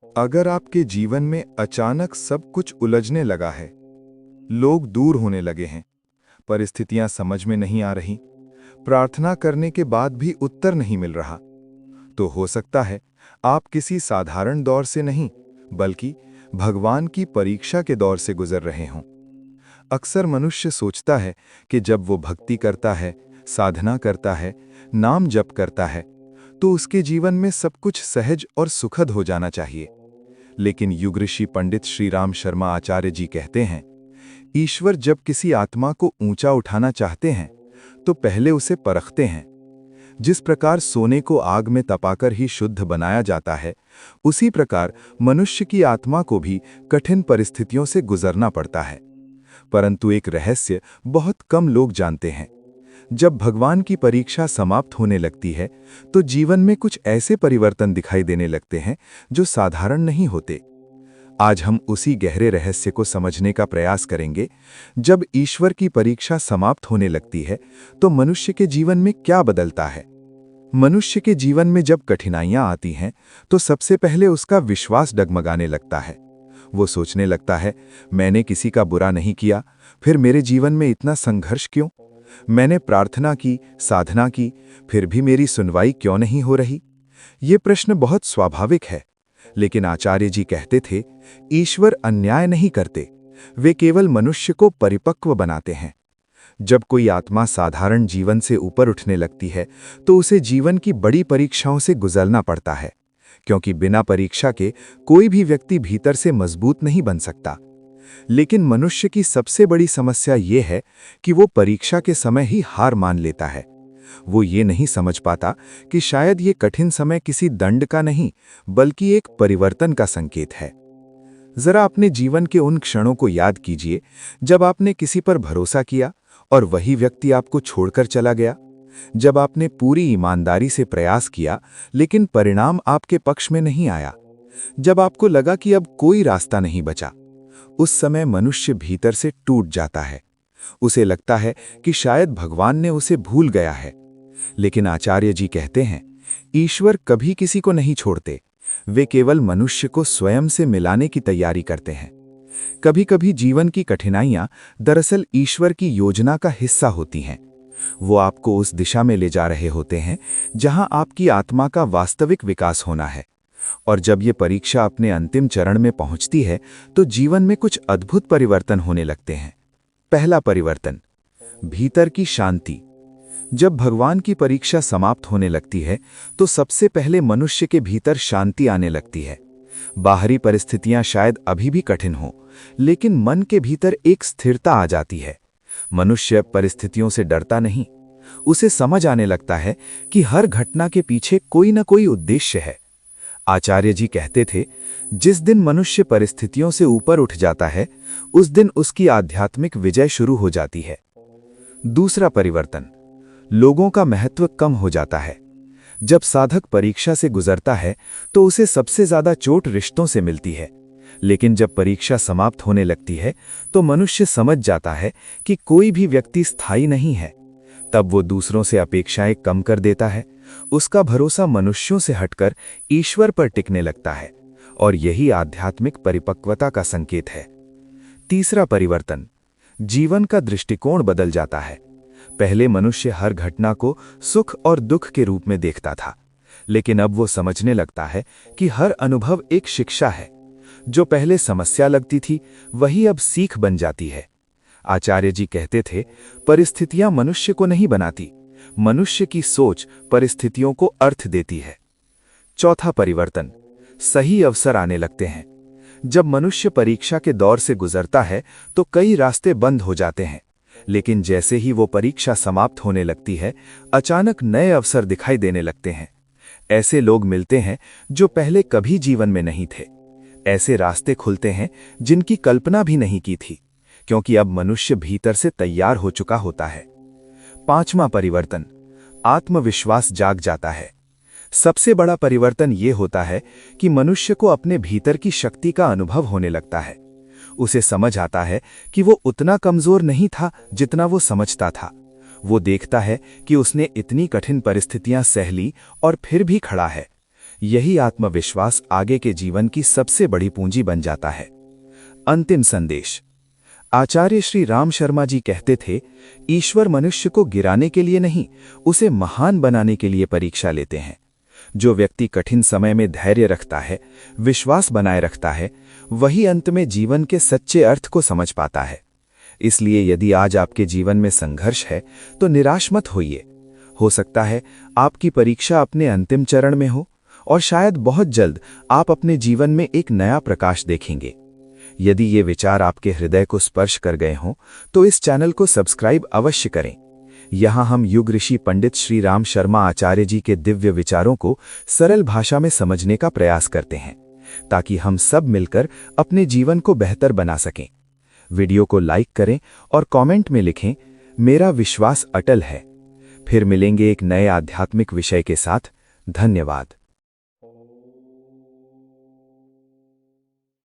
अगर आपके जीवन में अचानक सब कुछ उलझने लगा है, लोग दूर होने लगे हैं, परिस्थितियां समझ में नहीं आ रही, प्रार्थना करने के बाद भी उत्तर नहीं मिल रहा, तो हो सकता है आप किसी साधारण दौर से नहीं, बल्कि भगवान की परीक्षा के दौर से गुजर रहे हों। अक्सर मनुष्य सोचता है कि जब वो भक्ति करता है, साधना करता है, नाम जप करता है, तो उसके जीवन में सब कुछ सहज और सुखद हो जाना चाहिए। लेकिन युग ऋषि पंडित श्री राम शर्मा आचार्य जी कहते हैं, ईश्वर जब किसी आत्मा को ऊंचा उठाना चाहते हैं तो पहले उसे परखते हैं। जिस प्रकार सोने को आग में तपाकर ही शुद्ध बनाया जाता है, उसी प्रकार मनुष्य की आत्मा को भी कठिन परिस्थितियों से गुजरना पड़ता है। परंतु एक रहस्य बहुत कम लोग जानते हैं। जब भगवान की परीक्षा समाप्त होने लगती है तो जीवन में कुछ ऐसे परिवर्तन दिखाई देने लगते हैं जो साधारण नहीं होते। आज हम उसी गहरे रहस्य को समझने का प्रयास करेंगे। जब ईश्वर की परीक्षा समाप्त होने लगती है तो मनुष्य के जीवन में क्या बदलता है। मनुष्य के जीवन में जब कठिनाइयां आती हैं तो सबसे पहले उसका विश्वास डगमगाने लगता है। वो सोचने लगता है, मैंने किसी का बुरा नहीं किया, फिर मेरे जीवन में इतना संघर्ष क्यों? मैंने प्रार्थना की, साधना की, फिर भी मेरी सुनवाई क्यों नहीं हो रही? ये प्रश्न बहुत स्वाभाविक है, लेकिन आचार्य जी कहते थे, ईश्वर अन्याय नहीं करते, वे केवल मनुष्य को परिपक्व बनाते हैं। जब कोई आत्मा साधारण जीवन से ऊपर उठने लगती है तो उसे जीवन की बड़ी परीक्षाओं से गुजरना पड़ता है, क्योंकि बिना परीक्षा के कोई भी व्यक्ति भीतर से मजबूत नहीं बन सकता। लेकिन मनुष्य की सबसे बड़ी समस्या ये है कि वो परीक्षा के समय ही हार मान लेता है। वो ये नहीं समझ पाता कि शायद ये कठिन समय किसी दंड का नहीं, बल्कि एक परिवर्तन का संकेत है। जरा अपने जीवन के उन क्षणों को याद कीजिए जब आपने किसी पर भरोसा किया और वही व्यक्ति आपको छोड़कर चला गया। जब आपने पूरी ईमानदारी से प्रयास किया लेकिन परिणाम आपके पक्ष में नहीं आया। जब आपको लगा कि अब कोई रास्ता नहीं बचा। उस समय मनुष्य भीतर से टूट जाता है। उसे लगता है कि शायद भगवान ने उसे भूल गया है। लेकिन आचार्य जी कहते हैं, ईश्वर कभी किसी को नहीं छोड़ते, वे केवल मनुष्य को स्वयं से मिलाने की तैयारी करते हैं। कभी कभी जीवन की कठिनाइयां दरअसल ईश्वर की योजना का हिस्सा होती हैं। वो आपको उस दिशा में ले जा रहे होते हैं जहां आपकी आत्मा का वास्तविक विकास होना है। और जब ये परीक्षा अपने अंतिम चरण में पहुंचती है तो जीवन में कुछ अद्भुत परिवर्तन होने लगते हैं। पहला परिवर्तन, भीतर की शांति। जब भगवान की परीक्षा समाप्त होने लगती है तो सबसे पहले मनुष्य के भीतर शांति आने लगती है। बाहरी परिस्थितियां शायद अभी भी कठिन हों, लेकिन मन के भीतर एक स्थिरता आ जाती है। मनुष्य परिस्थितियों से डरता नहीं, उसे समझ आने लगता है कि हर घटना के पीछे कोई न कोई उद्देश्य है। आचार्य जी कहते थे, जिस दिन मनुष्य परिस्थितियों से ऊपर उठ जाता है, उस दिन उसकी आध्यात्मिक विजय शुरू हो जाती है। दूसरा परिवर्तन, लोगों का महत्व कम हो जाता है। जब साधक परीक्षा से गुजरता है तो उसे सबसे ज्यादा चोट रिश्तों से मिलती है। लेकिन जब परीक्षा समाप्त होने लगती है तो मनुष्य समझ जाता है कि कोई भी व्यक्ति स्थायी नहीं है। तब वो दूसरों से अपेक्षाएं कम कर देता है। उसका भरोसा मनुष्यों से हटकर ईश्वर पर टिकने लगता है, और यही आध्यात्मिक परिपक्वता का संकेत है। तीसरा परिवर्तन, जीवन का दृष्टिकोण बदल जाता है। पहले मनुष्य हर घटना को सुख और दुख के रूप में देखता था, लेकिन अब वो समझने लगता है कि हर अनुभव एक शिक्षा है। जो पहले समस्या लगती थी वही अब सीख बन जाती है। आचार्य जी कहते थे, परिस्थितियां मनुष्य को नहीं बनाती, मनुष्य की सोच परिस्थितियों को अर्थ देती है। चौथा परिवर्तन, सही अवसर आने लगते हैं। जब मनुष्य परीक्षा के दौर से गुजरता है तो कई रास्ते बंद हो जाते हैं, लेकिन जैसे ही वो परीक्षा समाप्त होने लगती है, अचानक नए अवसर दिखाई देने लगते हैं। ऐसे लोग मिलते हैं जो पहले कभी जीवन में नहीं थे। ऐसे रास्ते खुलते हैं जिनकी कल्पना भी नहीं की थी, क्योंकि अब मनुष्य भीतर से तैयार हो चुका होता है। पांचवा परिवर्तन, आत्मविश्वास जाग जाता है। सबसे बड़ा परिवर्तन ये होता है कि मनुष्य को अपने भीतर की शक्ति का अनुभव होने लगता है। उसे समझ आता है कि वो उतना कमजोर नहीं था जितना वो समझता था। वो देखता है कि उसने इतनी कठिन परिस्थितियां सह ली और फिर भी खड़ा है। यही आत्मविश्वास आगे के जीवन की सबसे बड़ी पूंजी बन जाता है। अंतिम संदेश। आचार्य श्री राम शर्मा जी कहते थे, ईश्वर मनुष्य को गिराने के लिए नहीं, उसे महान बनाने के लिए परीक्षा लेते हैं। जो व्यक्ति कठिन समय में धैर्य रखता है, विश्वास बनाए रखता है, वही अंत में जीवन के सच्चे अर्थ को समझ पाता है। इसलिए यदि आज आपके जीवन में संघर्ष है तो निराश मत होइए। हो सकता है आपकी परीक्षा अपने अंतिम चरण में हो, और शायद बहुत जल्द आप अपने जीवन में एक नया प्रकाश देखेंगे। यदि ये विचार आपके हृदय को स्पर्श कर गए हों तो इस चैनल को सब्सक्राइब अवश्य करें। यहाँ हम युग ऋषि पंडित श्री राम शर्मा आचार्य जी के दिव्य विचारों को सरल भाषा में समझने का प्रयास करते हैं, ताकि हम सब मिलकर अपने जीवन को बेहतर बना सकें। वीडियो को लाइक करें और कमेंट में लिखें, मेरा विश्वास अटल है। फिर मिलेंगे एक नए आध्यात्मिक विषय के साथ। धन्यवाद।